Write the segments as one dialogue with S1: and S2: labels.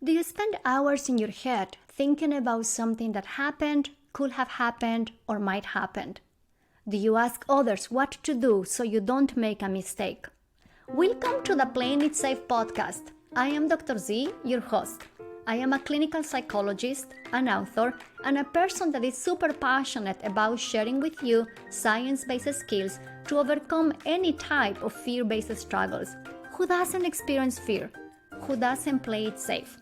S1: Do you spend hours in your head thinking about something that happened, could have happened, or might happen? Do you ask others what to do so you don't make a mistake? Welcome to the Playing It Safe podcast. I am Dr. Z, your host. I am a clinical psychologist, an author, and a person that is super passionate about sharing with you science-based skills to overcome any type of fear-based struggles. Who doesn't experience fear? Who doesn't play it safe?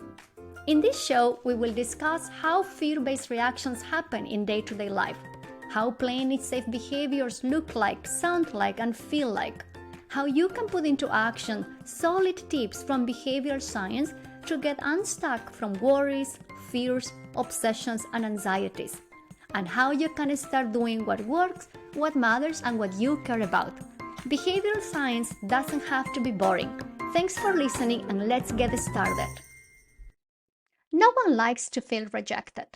S1: In this show, we will discuss how fear-based reactions happen in day-to-day life, how playing it safe behaviors look like, sound like, and feel like, how you can put into action solid tips from behavioral science to get unstuck from worries, fears, obsessions, and anxieties, and how you can start doing what works, what matters, and what you care about. Behavioral science doesn't have to be boring. Thanks for listening, and let's get started. No one likes to feel rejected.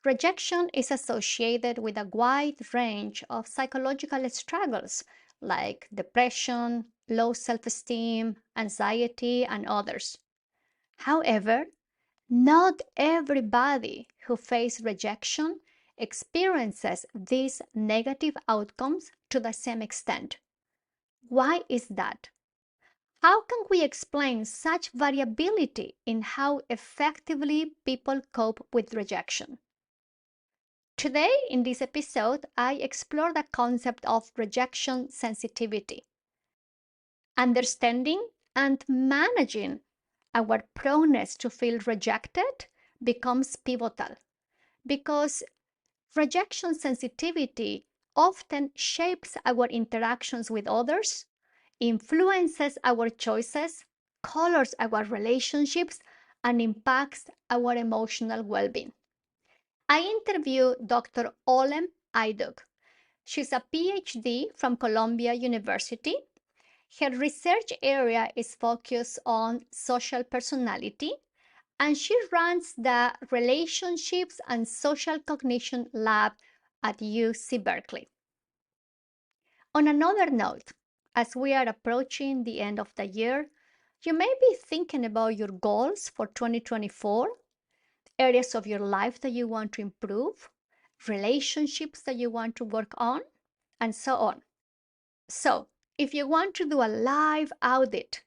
S1: Rejection is associated with a wide range of psychological struggles like depression, low self-esteem, anxiety, and others. However, not everybody who faces rejection experiences these negative outcomes to the same extent. Why is that? How can we explain such variability in how effectively people cope with rejection? Today, in this episode, I explore the concept of rejection sensitivity. Understanding and managing our proneness to feel rejected becomes pivotal because rejection sensitivity often shapes our interactions with others, influences our choices, colors our relationships, and impacts our emotional well-being. I interviewed Dr. Ozlem Ayduk. She's a Ph.D. from Columbia University. Her research area is focused on social personality, and she runs the Relationships and Social Cognition Lab at UC Berkeley. On another note, as we are approaching the end of the year, you may be thinking about your goals for 2024, areas of your life that you want to improve, relationships that you want to work on, and so on. So, if you want to do a live audit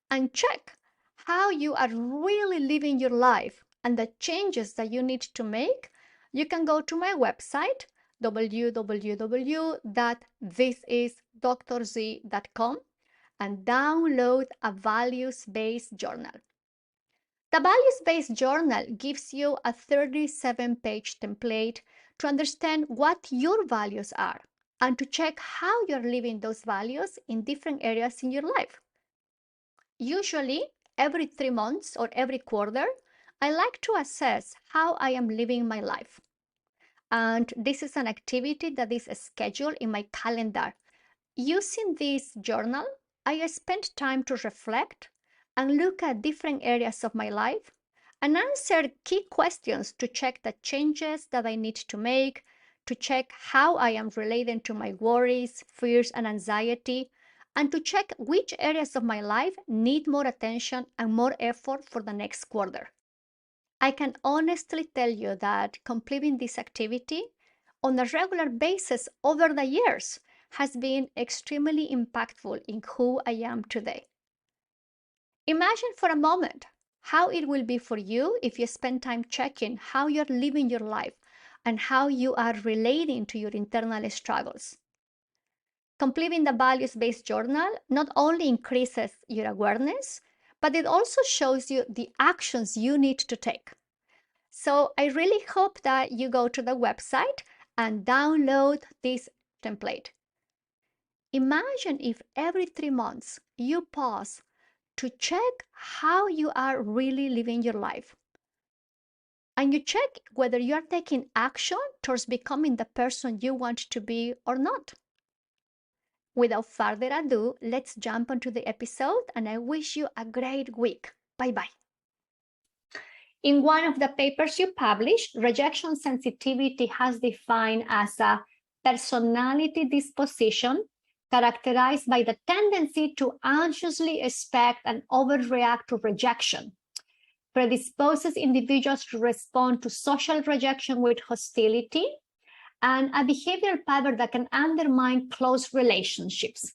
S1: and check how you are really living your life and the changes that you need to make, you can go to my website www.thisisdrz.com and download a values-based journal. The values-based journal gives you a 37-page template to understand what your values are and to check how you're living those values in different areas in your life. Usually, every 3 months or every quarter, I like to assess how I am living my life. And this is an activity that is scheduled in my calendar. Using this journal, I spend time to reflect and look at different areas of my life and answer key questions to check the changes that I need to make, to check how I am relating to my worries, fears, and anxiety, and to check which areas of my life need more attention and more effort for the next quarter. I can honestly tell you that completing this activity on a regular basis over the years has been extremely impactful in who I am today. Imagine for a moment how it will be for you if you spend time checking how you're living your life and how you are relating to your internal struggles. Completing the values-based journal not only increases your awareness, but it also shows you the actions you need to take. So I really hope that you go to the website and download this template. Imagine if every 3 months you pause to check how you are really living your life. And you check whether you are taking action towards becoming the person you want to be or not. Without further ado, let's jump onto the episode, and I wish you a great week. Bye-bye. In one of the papers you published, rejection sensitivity has defined as a personality disposition characterized by the tendency to anxiously expect and overreact to rejection. predisposes individuals to respond to social rejection with hostility, and a behavioral pattern that can undermine close relationships.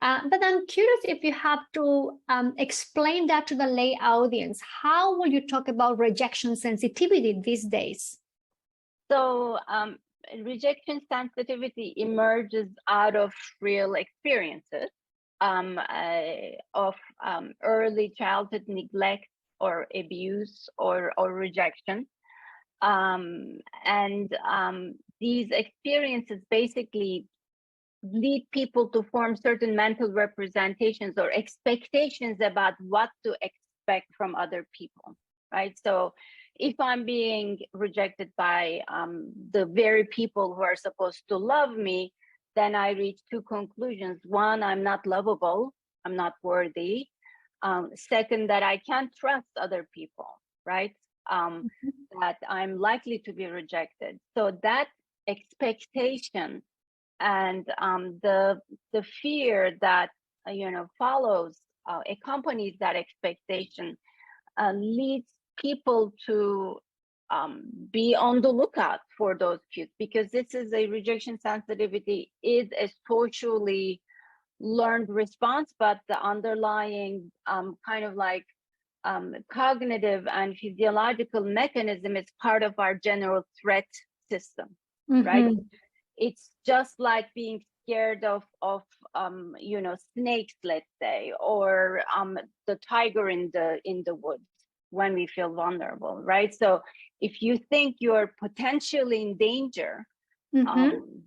S1: But I'm curious if you have to explain that to the lay audience. How will you talk about rejection sensitivity these days?
S2: So rejection sensitivity emerges out of real experiences of early childhood neglect or abuse or rejection. These experiences basically lead people to form certain mental representations or expectations about what to expect from other people, right? So if I'm being rejected by the very people who are supposed to love me, then I reach two conclusions. One, I'm not lovable, I'm not worthy. Second, that I can't trust other people, right? That I'm likely to be rejected. So that expectation and the fear that follows, accompanies that expectation, leads people to be on the lookout for those cues, because this is a rejection sensitivity is a socially learned response, but the underlying kind of like cognitive and physiological mechanism is part of our general threat system, right? It's just like being scared of snakes, let's say, or the tiger in the woods when we feel vulnerable, right? So if you think you're potentially in danger,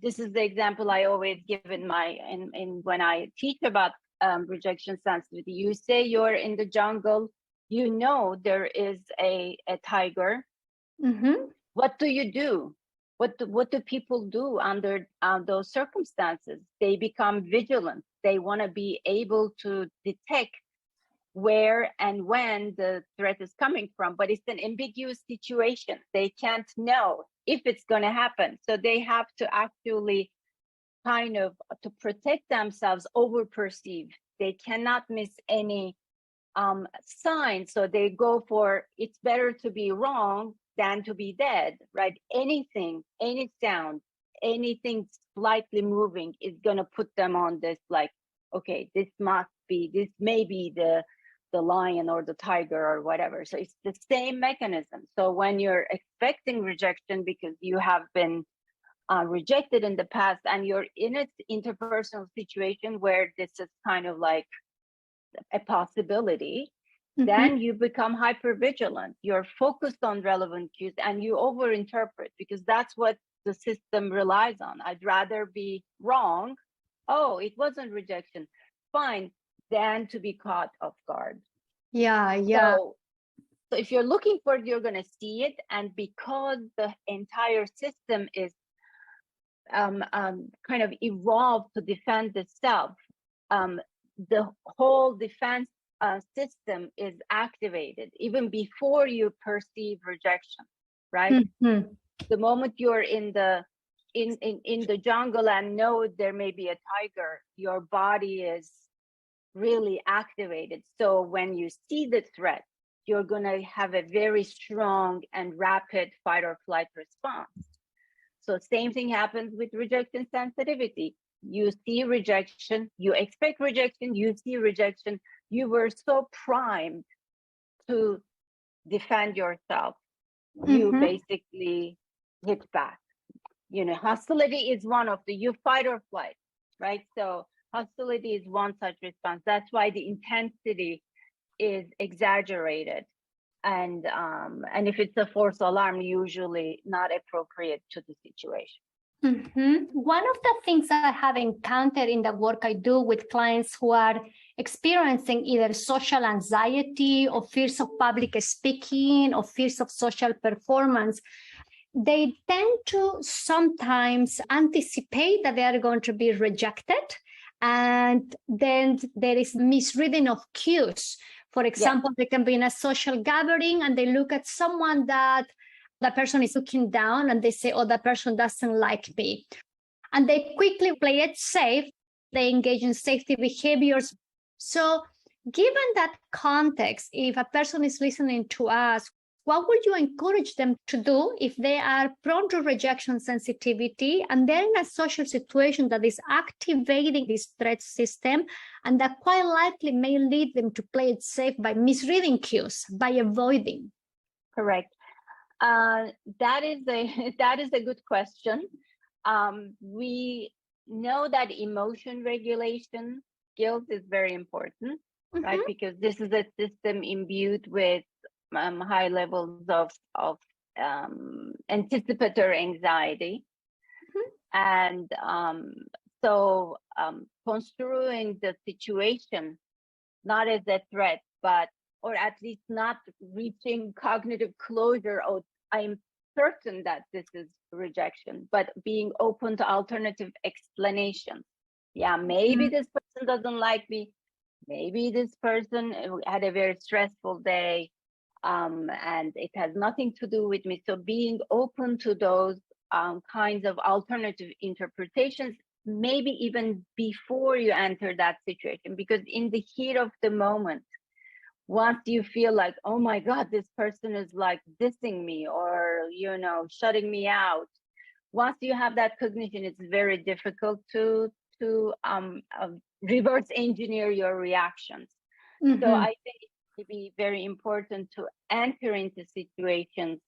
S2: this is the example I always give in when I teach about rejection sensitivity. You say you're in the jungle, you know there is a tiger. What do you do? What do people do under those circumstances? They become vigilant. They want to be able to detect where and when the threat is coming from, but it's an ambiguous situation. They can't know if it's going to happen. So they have to actually kind of, to protect themselves, over perceive. They cannot miss any signs. So they go for, it's better to be wrong than to be dead, right? Anything, any sound, anything slightly moving is going to put them on this, like, okay, this may be the lion or the tiger or whatever. So it's the same mechanism. So when you're expecting rejection because you have been rejected in the past, and you're in an interpersonal situation where this is kind of like a possibility, then you become hypervigilant. You're focused on relevant cues and you overinterpret, because that's what the system relies on. I'd rather be wrong. Oh, it wasn't rejection. Fine. Than to be caught off guard.
S1: Yeah.
S2: So if you're looking for it, you're going to see it. And because the entire system is kind of evolved to defend itself, the whole defense system is activated even before you perceive rejection, right? The moment you're in the jungle and know there may be a tiger, your body is really activated. So when you see the threat, you're going to have a very strong and rapid fight or flight response. So same thing happens with rejection sensitivity. You see rejection, you expect rejection, you see rejection, you were so primed to defend yourself, you basically hit back. Hostility is one of you fight or flight, right? So hostility is one such response. That's why the intensity is exaggerated. And if it's a false alarm, usually not appropriate to the situation.
S1: One of the things I have encountered in the work I do with clients who are experiencing either social anxiety or fears of public speaking or fears of social performance, they tend to sometimes anticipate that they are going to be rejected. And then there is misreading of cues. For example, they can be in a social gathering and they look at someone that the person is looking down and they say, oh, that person doesn't like me. And they quickly play it safe. They engage in safety behaviors. So Given that context, if a person is listening to us, what would you encourage them to do if they are prone to rejection sensitivity and they're in a social situation that is activating this threat system and that quite likely may lead them to play it safe by misreading cues, by avoiding?
S2: Correct. That is a good question. We know that emotion regulation skills is very important, right? Because this is a system imbued with high levels of anticipatory anxiety, and so construing the situation not as a threat, but or at least not reaching cognitive closure. Oh, I'm certain that this is rejection, but being open to alternative explanations. Yeah, maybe this person doesn't like me. Maybe this person had a very stressful day, and it has nothing to do with me. So being open to those kinds of alternative interpretations, maybe even before you enter that situation, because in the heat of the moment, once you feel like, oh my God, this person is like dissing me or, you know, shutting me out, once you have that cognition, it's very difficult to reverse engineer your reactions. So I think it be very important to enter into situations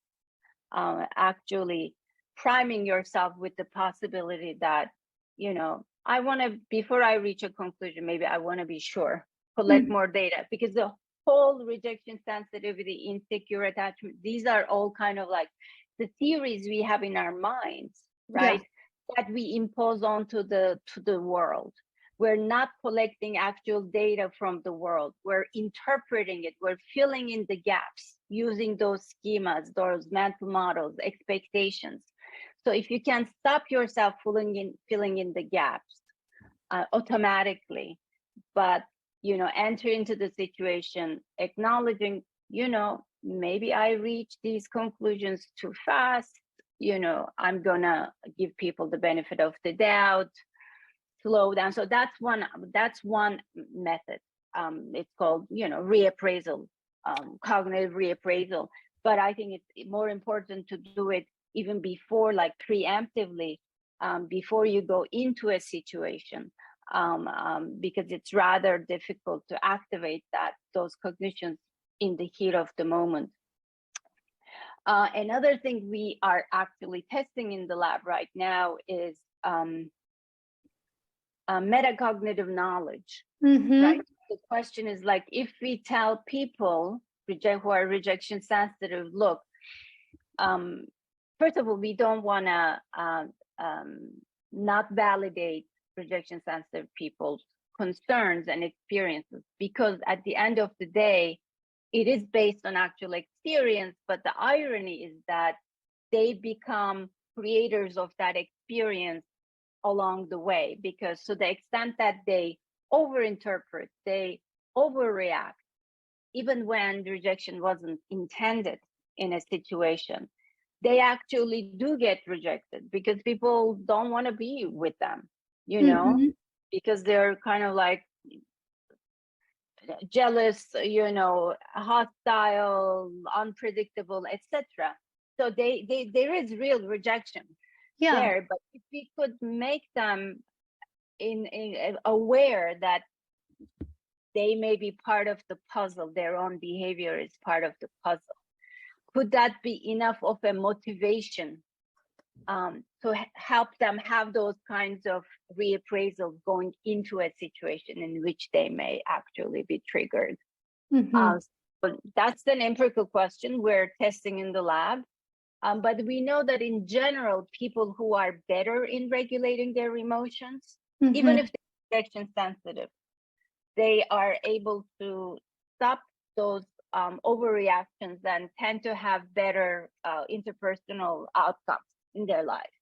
S2: actually priming yourself with the possibility that, you know, I want to, before I reach a conclusion, maybe I want to be sure, collect more data, because the whole rejection sensitivity, insecure attachment, these are all kind of like the theories we have in our minds, right? That we impose onto the world. We're not collecting actual data from the world. We're interpreting it. We're filling in the gaps using those schemas, those mental models, expectations. So if you can stop yourself filling in the gaps automatically, but, you know, enter into the situation, acknowledging, you know, maybe I reach these conclusions too fast. You know, I'm gonna give people the benefit of the doubt. Slow down. So that's one method. It's called, you know, reappraisal, cognitive reappraisal. But I think it's more important to do it even before, like preemptively, before you go into a situation, because it's rather difficult to activate those cognitions in the heat of the moment. Another thing we are actually testing in the lab right now is metacognitive knowledge, right? The question is like, if we tell people who are rejection sensitive, look, first of all, we don't want to not validate rejection sensitive people's concerns and experiences, because at the end of the day, it is based on actual experience. But the irony is that they become creators of that experience along the way, because to the extent that they overinterpret, they overreact, even when rejection wasn't intended in a situation, they actually do get rejected because people don't want to be with them, you know, because they're kind of like jealous, you know, hostile, unpredictable, etc. So there is real rejection there. But if we could make them in aware that they may be part of the puzzle, their own behavior is part of the puzzle, could that be enough of a motivation to help them have those kinds of reappraisals going into a situation in which they may actually be triggered? So that's an empirical question we're testing in the lab. But we know that in general, people who are better in regulating their emotions, even if they're rejection sensitive, they are able to stop those overreactions and tend to have better interpersonal outcomes in their life.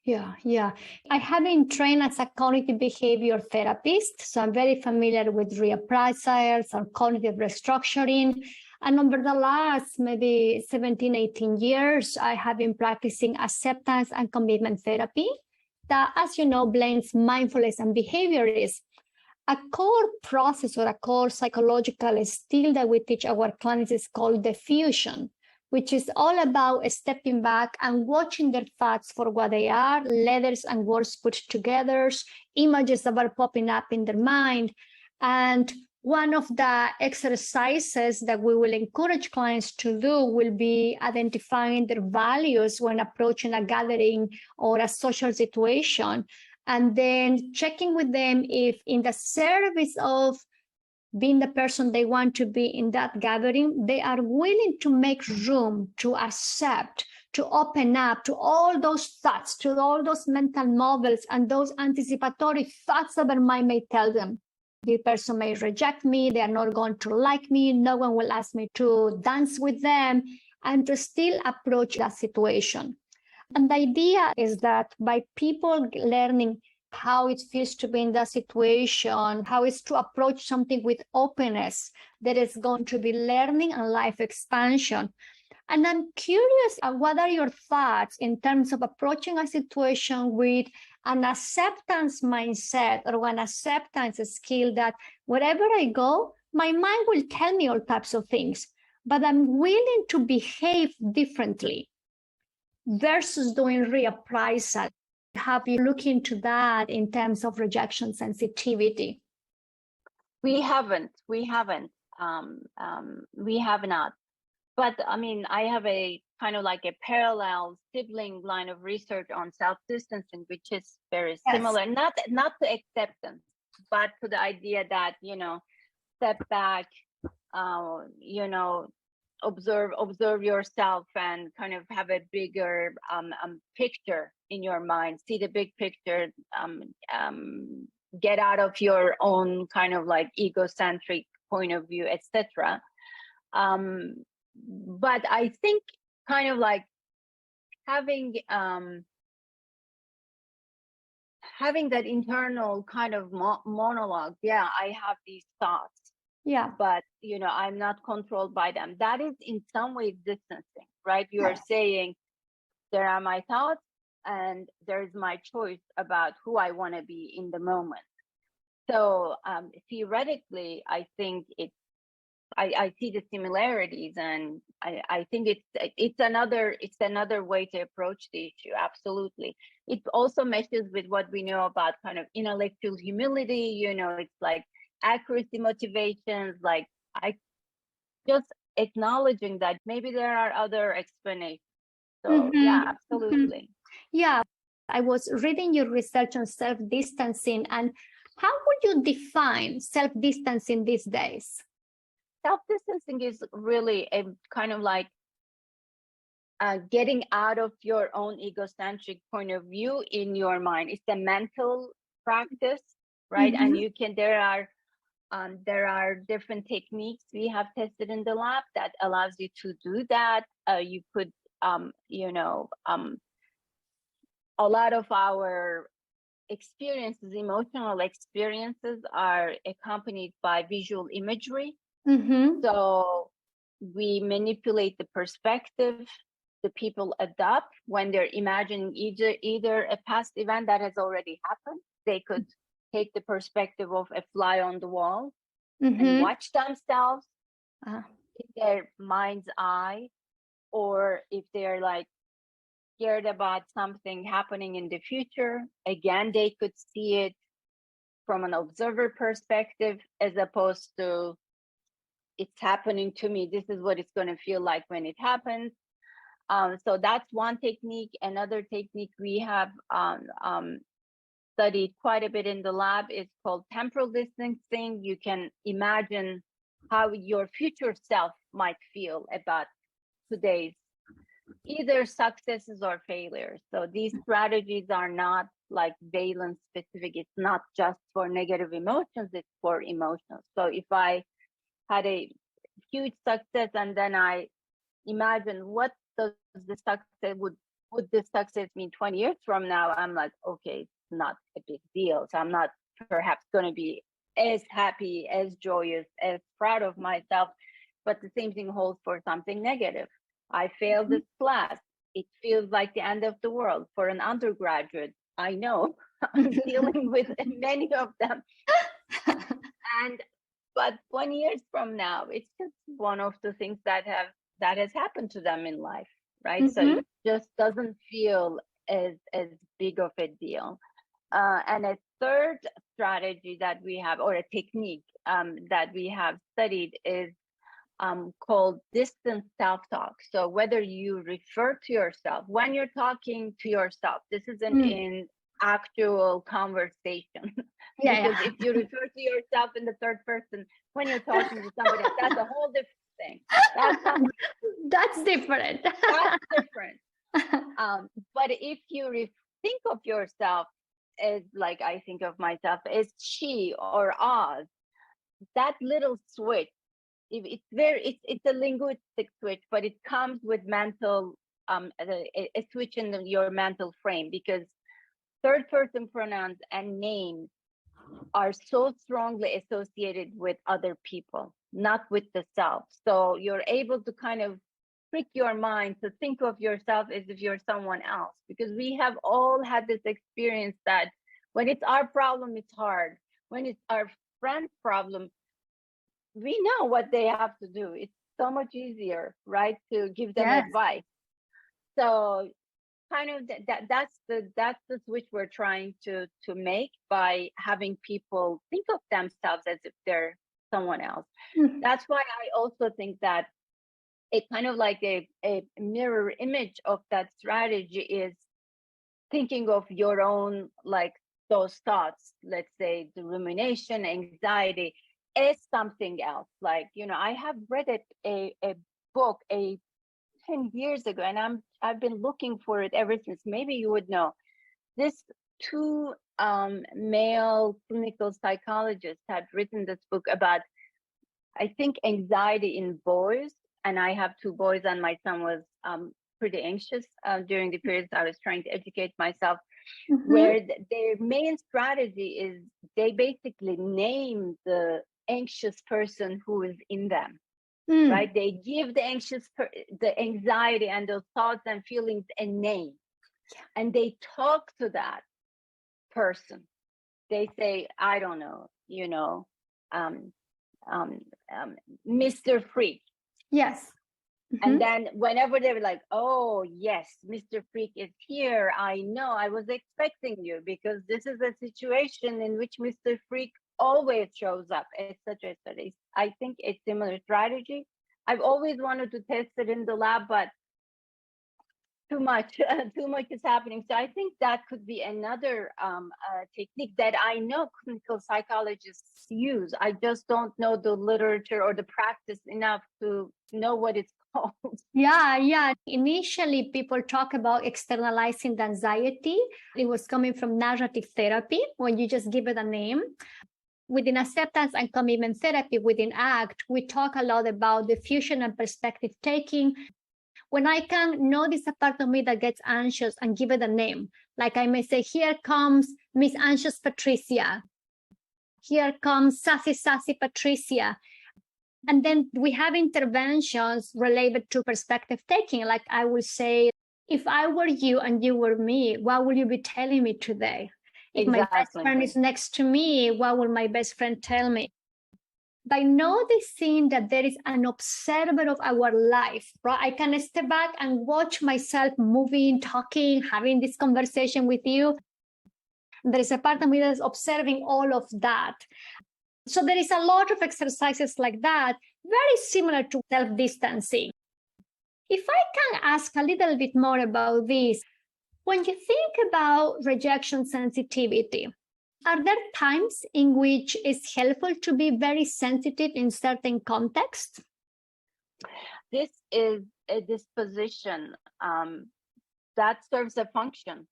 S1: Yeah. I have been trained as a cognitive behavior therapist, so I'm very familiar with reappraisals and cognitive restructuring. And over the last maybe 17, 18 years, I have been practicing acceptance and commitment therapy that, as you know, blends mindfulness and behaviorism. A core process or a core psychological skill that we teach our clients is called diffusion, which is all about stepping back and watching their thoughts for what they are, letters and words put together, images that are popping up in their mind. And one of the exercises that we will encourage clients to do will be identifying their values when approaching a gathering or a social situation, and then checking with them if in the service of being the person they want to be in that gathering, they are willing to make room to accept, to open up to all those thoughts, to all those mental models and those anticipatory thoughts that their mind may tell them. The person may reject me, they are not going to like me, no one will ask me to dance with them, and to still approach that situation. And the idea is that by people learning how it feels to be in that situation, how it's to approach something with openness, there is going to be learning and life expansion. And I'm curious, what are your thoughts in terms of approaching a situation with an acceptance mindset or an acceptance skill that wherever I go, my mind will tell me all types of things, but I'm willing to behave differently versus doing reappraisal? Have you looked into that in terms of rejection sensitivity?
S2: We haven't. We have not. But I mean, I have a kind of like a parallel sibling line of research on self-distancing, which is very similar, not to acceptance, but to the idea that, step back, observe yourself and kind of have a bigger picture in your mind, see the big picture, get out of your own kind of like egocentric point of view, etc. But I think kind of like having that internal kind of monologue. Yeah, I have these thoughts.
S1: Yeah.
S2: But, I'm not controlled by them. That is in some ways distancing, right? You are saying, there are my thoughts and there's my choice about who I want to be in the moment. So theoretically, I think I see the similarities, and I think it's another way to approach the issue. Absolutely. It also meshes with what we know about kind of intellectual humility. It's like accuracy motivations, like I just acknowledging that maybe there are other explanations. So yeah, absolutely.
S1: Yeah, I was reading your research on self-distancing, and how would you define self-distancing these days?
S2: Self-distancing is really a kind of like getting out of your own egocentric point of view in your mind. It's a mental practice, right? And there are different techniques we have tested in the lab that allows you to do that. You could, a lot of our experiences, emotional experiences, are accompanied by visual imagery. So we manipulate the perspective the people adopt when they're imagining either a past event that has already happened. They could take the perspective of a fly on the wall and watch themselves in their mind's eye, or if they're like scared about something happening in the future, again, they could see it from an observer perspective, as opposed to it's happening to me, this is what it's going to feel like when it happens. So that's one technique. Another technique we have studied quite a bit in the lab is called temporal distancing. You can imagine how your future self might feel about today's either successes or failures. So these strategies are not like valence specific. It's not just for negative emotions, it's for emotions. So if I had a huge success and then I imagine what does the success would this success mean 20 years from now, I'm like, okay, it's not a big deal. So I'm not perhaps going to be as happy, as joyous, as proud of myself. But the same thing holds for something negative. I failed this class. It feels like the end of the world for an undergraduate. I know I'm dealing with many of them. But 20 years from now, it's just one of the things that has happened to them in life, right? So it just doesn't feel as big of a deal. And a third strategy that we have, or a technique that we have studied, is called distant self-talk. So whether you refer to yourself when you're talking to yourself, this isn't in actual conversation. Because if you refer to yourself in the third person when you're talking to somebody else, that's a whole different thing.
S1: That's different.
S2: That's different. But if you think of yourself as, like I think of myself as she or Oz, that little switch, it's a linguistic switch, but it comes with mental a switch in your mental frame, because third person pronouns and names are so strongly associated with other people, not with the self. So you're able to kind of trick your mind to think of yourself as if you're someone else, because we have all had this experience that when it's our problem, it's hard. When it's our friend's problem, we know what they have to do. It's so much easier, right, to give them advice. So kind of that's the switch we're trying to make by having people think of themselves as if they're someone else. That's why I also think that it kind of like a mirror image of that strategy is thinking of your own, like those thoughts, let's say the rumination, anxiety, as something else. Like, I have read a book 10 years ago, and I've been looking for it ever since. Maybe you would know. This two male clinical psychologists had written this book about, I think, anxiety in boys. And I have two boys, and my son was pretty anxious during the periods I was trying to educate myself, where their main strategy is they basically name the anxious person who is in them. Right? They give the anxiety and those thoughts and feelings a name, and they talk to that person. They say, I don't know, Mr. Freak.
S1: Yes.
S2: And then whenever they're like, oh yes, Mr. Freak is here, I know, I was expecting you, because this is a situation in which Mr. Freak always shows up, etc., etc. I think a similar strategy. I've always wanted to test it in the lab, but too much is happening. So I think that could be another technique that I know clinical psychologists use. I just don't know the literature or the practice enough to know what it's called.
S1: Yeah. Initially, people talk about externalizing the anxiety. It was coming from narrative therapy, when you just give it a name. Within acceptance and commitment therapy, within ACT, we talk a lot about diffusion and perspective taking. When I can notice a part of me that gets anxious and give it a name, like I may say, here comes Miss Anxious Patricia. Here comes Sassy Patricia. And then we have interventions related to perspective taking. Like I will say, if I were you and you were me, what will you be telling me today? If my best friend is next to me, what will my best friend tell me? By noticing that there is an observer of our life, right? I can step back and watch myself moving, talking, having this conversation with you. There is a part of me that's observing all of that. So there is a lot of exercises like that, very similar to self-distancing. If I can ask a little bit more about this, when you think about rejection sensitivity, are there times in which it's helpful to be very sensitive in certain contexts?
S2: This is a disposition that serves a function,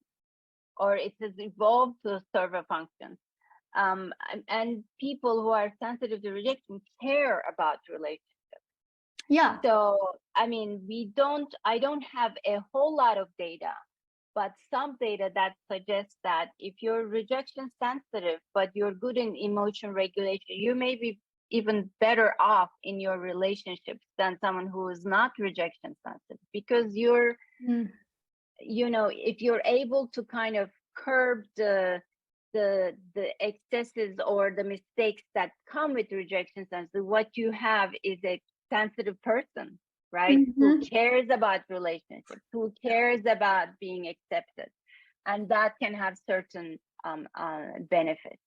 S2: or it has evolved to serve a function. And people who are sensitive to rejection care about relationships.
S1: Yeah.
S2: So, I mean, I don't have a whole lot of data, but some data that suggests that if you're rejection sensitive, but you're good in emotion regulation, you may be even better off in your relationships than someone who is not rejection sensitive, because you're, if you're able to kind of curb the the excesses or the mistakes that come with rejection sensitive. What you have is a sensitive person, right? Who cares about relationships, who cares about being accepted, and that can have certain benefits.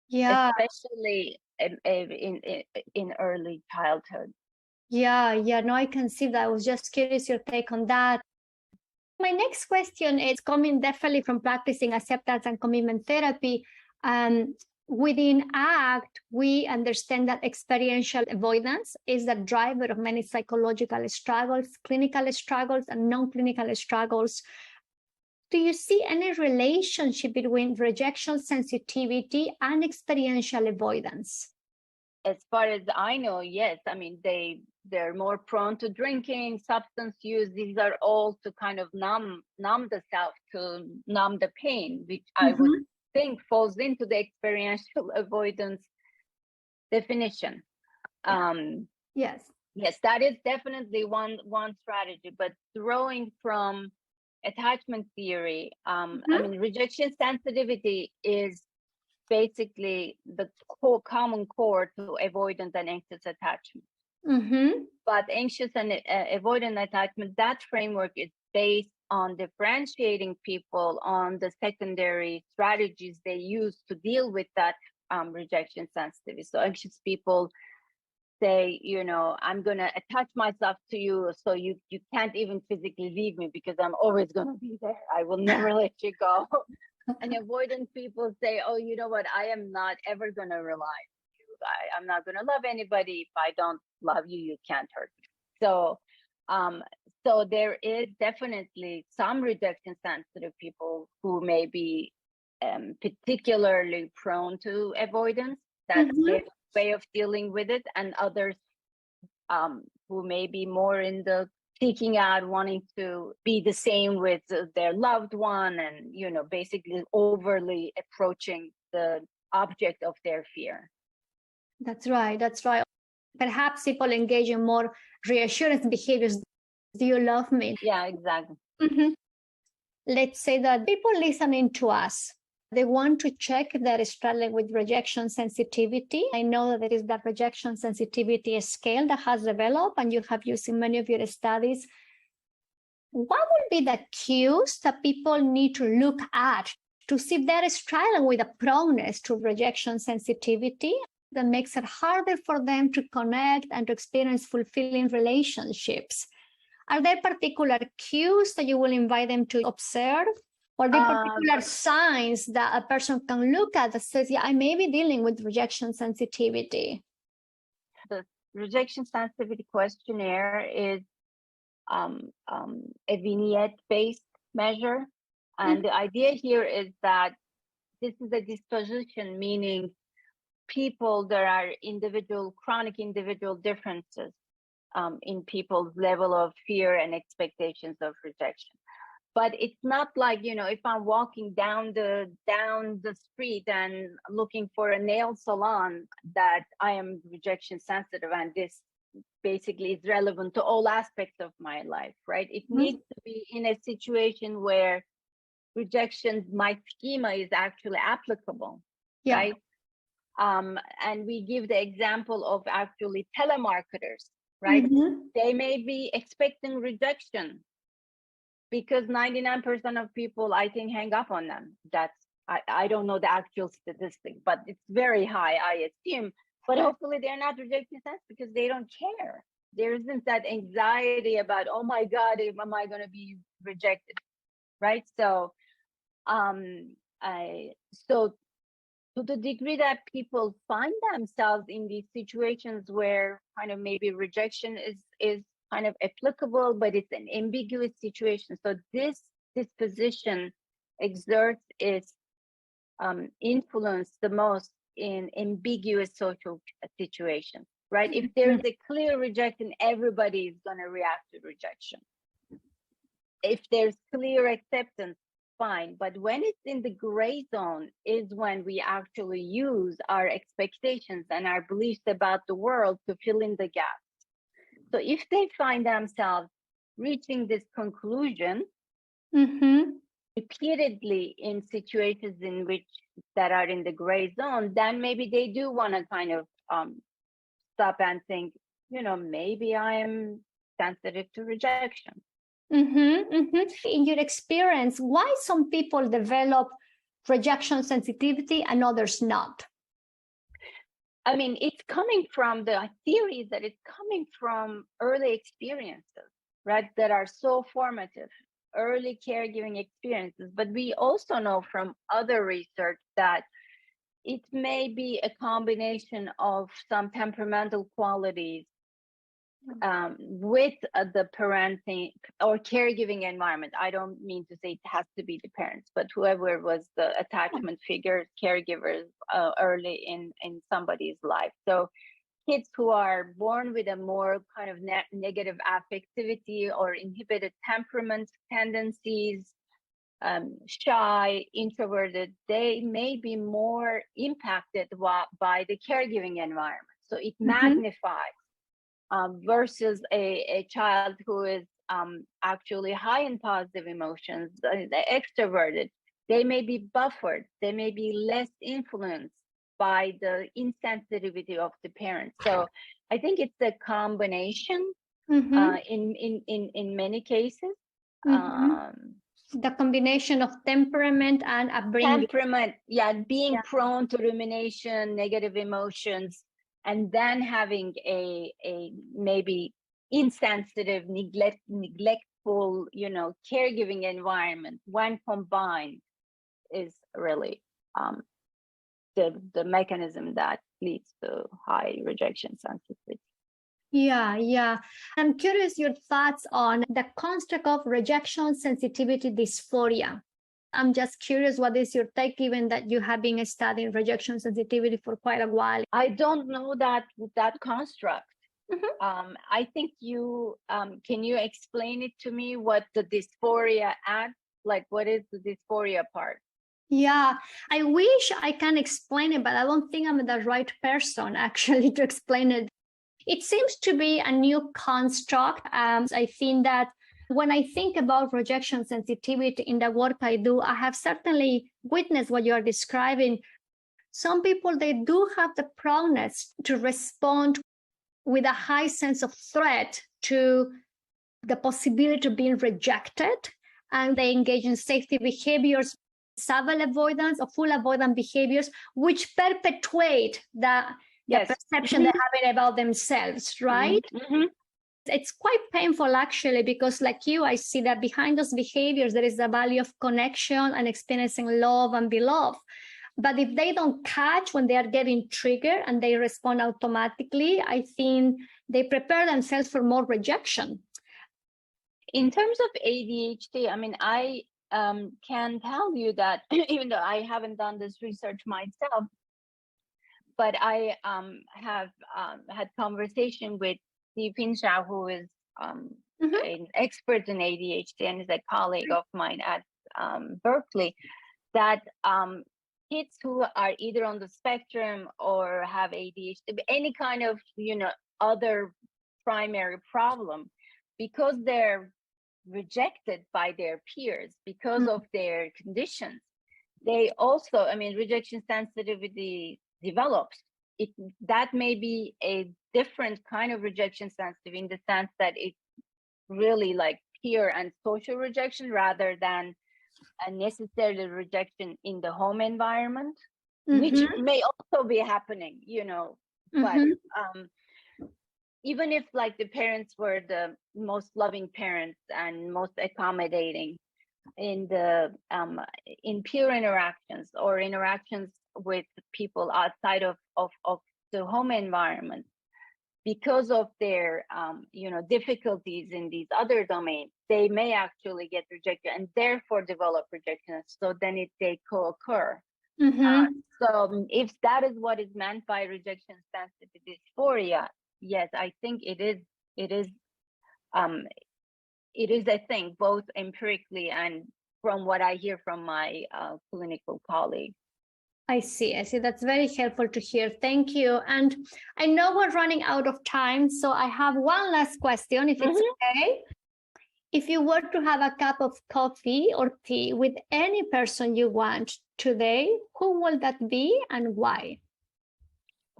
S1: Yeah.
S2: Especially in early childhood.
S1: Yeah, no, I can see that. I was just curious your take on that. My next question is coming definitely from practicing acceptance and commitment therapy. Within ACT, we understand that experiential avoidance is the driver of many psychological struggles, clinical struggles, and non-clinical struggles. Do you see any relationship between rejection sensitivity and experiential avoidance?
S2: As far as I know, yes. I mean, they're more prone to drinking, substance use. These are all to kind of numb the self, to numb the pain, which I would think falls into the experiential avoidance definition.
S1: Yes,
S2: that is definitely one strategy. But throwing from attachment theory, I mean, rejection sensitivity is basically the common core to avoidant and anxious attachment. But anxious and avoidant attachment, that framework is based on differentiating people on the secondary strategies they use to deal with that rejection sensitivity. So anxious people say, I'm going to attach myself to you so you can't even physically leave me because I'm always going to be there. I will never let you go. And avoidant people say, oh, you know what? I am not ever going to rely on you. I'm not going to love anybody. If I don't love you, you can't hurt me. So, so there is definitely some rejection sensitive people who may be particularly prone to avoidance. That's their way of dealing with it, and others who may be more in the seeking out, wanting to be the same with their loved one, and basically overly approaching the object of their fear.
S1: That's right. Perhaps people engage in more reassurance behaviors. Do you love me?
S2: Yeah, exactly.
S1: Let's say that people listening to us, they want to check if they're struggling with rejection sensitivity. I know that there is that rejection sensitivity scale that has developed and you have used in many of your studies. What would be the cues that people need to look at to see if they're struggling with a proneness to rejection sensitivity that makes it harder for them to connect and to experience fulfilling relationships? Are there particular cues that you will invite them to observe? Or the particular signs that a person can look at that says, yeah, I may be dealing with rejection sensitivity?
S2: The rejection sensitivity questionnaire is a vignette-based measure. And the idea here is that this is a disposition, meaning there are chronic individual differences in people's level of fear and expectations of rejection. But it's not like, if I'm walking down the street and looking for a nail salon, that I am rejection sensitive, and this basically is relevant to all aspects of my life, right? It needs to be in a situation where rejection, my schema, is actually applicable, right? And we give the example of actually telemarketers, right? They may be expecting rejection because 99% of people, I think, hang up on them. I don't know the actual statistic, but it's very high, I assume. But hopefully they're not rejecting sense because they don't care. There isn't that anxiety about, oh my God, am I going to be rejected, right? So, so to the degree that people find themselves in these situations where kind of maybe rejection is kind of applicable, but it's an ambiguous situation. So this position exerts its influence the most in ambiguous social situations, right? If there's a clear rejection, everybody is going to react to rejection. If there's clear acceptance, fine. But when it's in the gray zone is when we actually use our expectations and our beliefs about the world to fill in the gaps. So if they find themselves reaching this conclusion, repeatedly in situations in which that are in the gray zone, then maybe they do want to kind of stop and think, maybe I am sensitive to rejection.
S1: In your experience, why some people develop rejection sensitivity and others not?
S2: I mean, it's coming from the theory that it's coming from early experiences, right? That are so formative, early caregiving experiences. But we also know from other research that it may be a combination of some temperamental qualities with the parenting or caregiving environment. I don't mean to say it has to be the parents, but whoever was the attachment figures, caregivers early in somebody's life. So kids who are born with a more kind of negative affectivity or inhibited temperament tendencies, shy, introverted, they may be more impacted by the caregiving environment. So it magnifies versus a child who is actually high in positive emotions, extroverted. They may be buffered. They may be less influenced by the insensitivity of the parents. So I think it's a combination in many cases.
S1: The combination of temperament and upbringing.
S2: Temperament, being prone to rumination, negative emotions, and then having a maybe insensitive, neglectful, caregiving environment, when combined, is really the mechanism that leads to high rejection sensitivity.
S1: Yeah. I'm curious your thoughts on the construct of rejection sensitivity dysphoria. I'm just curious, what is your take, given that you have been studying rejection sensitivity for quite a while?
S2: I don't know that construct. I think you can you explain it to me, what the dysphoria adds? Like, what is the dysphoria part?
S1: Yeah, I wish I can explain it, but I don't think I'm the right person actually to explain it. It seems to be a new construct. I think that when I think about rejection sensitivity in the work I do, I have certainly witnessed what you're describing. Some people, they do have the proneness to respond with a high sense of threat to the possibility of being rejected, and they engage in safety behaviors, subtle avoidance or full avoidance behaviors, which perpetuate the perception they have about themselves, right? It's quite painful, actually, because like you, I see that behind those behaviors, there is the value of connection and experiencing love and beloved. But if they don't catch when they are getting triggered and they respond automatically, I think they prepare themselves for more rejection.
S2: In terms of ADHD, I mean, I can tell you that even though I haven't done this research myself, but I have had conversation with Steve Hinshaw, who is an expert in ADHD and is a colleague of mine at Berkeley, that kids who are either on the spectrum or have ADHD, any kind of other primary problem, because they're rejected by their peers because of their conditions, they also, I mean, rejection sensitivity develops. That may be a different kind of rejection sensitivity, in the sense that it's really like peer and social rejection rather than a necessarily rejection in the home environment, which may also be happening, but even if like the parents were the most loving parents and most accommodating in the in peer interactions or interactions with people outside of the home environment, because of their difficulties in these other domains, they may actually get rejected and therefore develop rejection. So then they co-occur. So if that is what is meant by rejection sensitive dysphoria, yes, I think it is a thing, both empirically and from what I hear from my clinical colleagues.
S1: I see. That's very helpful to hear. Thank you. And I know we're running out of time, so I have one last question, if it's okay. If you were to have a cup of coffee or tea with any person you want today, who will that be and why?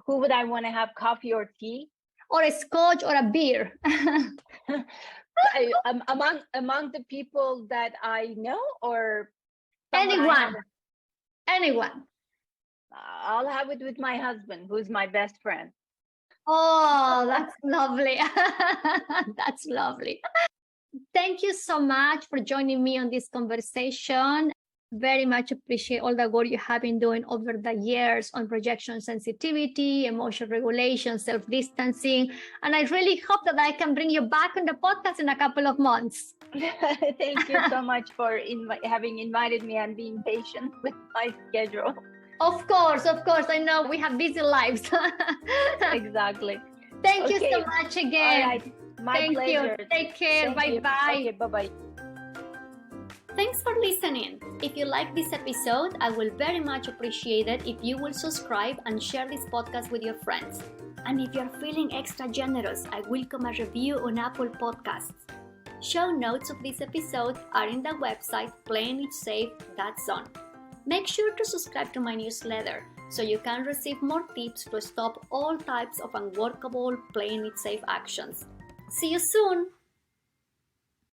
S2: Who would I want to have coffee or tea?
S1: Or a scotch or a beer?
S2: Among the people that I know, or
S1: anyone. Anyone.
S2: I'll have it with my husband, who's my best friend.
S1: Oh, that's lovely. That's lovely. Thank you so much for joining me on this conversation. Very much appreciate all the work you have been doing over the years on rejection sensitivity, emotion regulation, self-distancing. And I really hope that I can bring you back on the podcast in a couple of months.
S2: Thank you so much for having invited me and being patient with my schedule.
S1: Of course. I know we have busy lives.
S2: Exactly.
S1: Thank you so much again.
S2: All right. My pleasure.
S1: You. Take care. Bye-bye.
S2: Okay, bye-bye.
S1: Thanks for listening. If you like this episode, I will very much appreciate it if you will subscribe and share this podcast with your friends. And if you're feeling extra generous, I welcome a review on Apple Podcasts. Show notes of this episode are in the website playingitsafe.zone. Make sure to subscribe to my newsletter so you can receive more tips to stop all types of unworkable playing it safe actions. See you soon!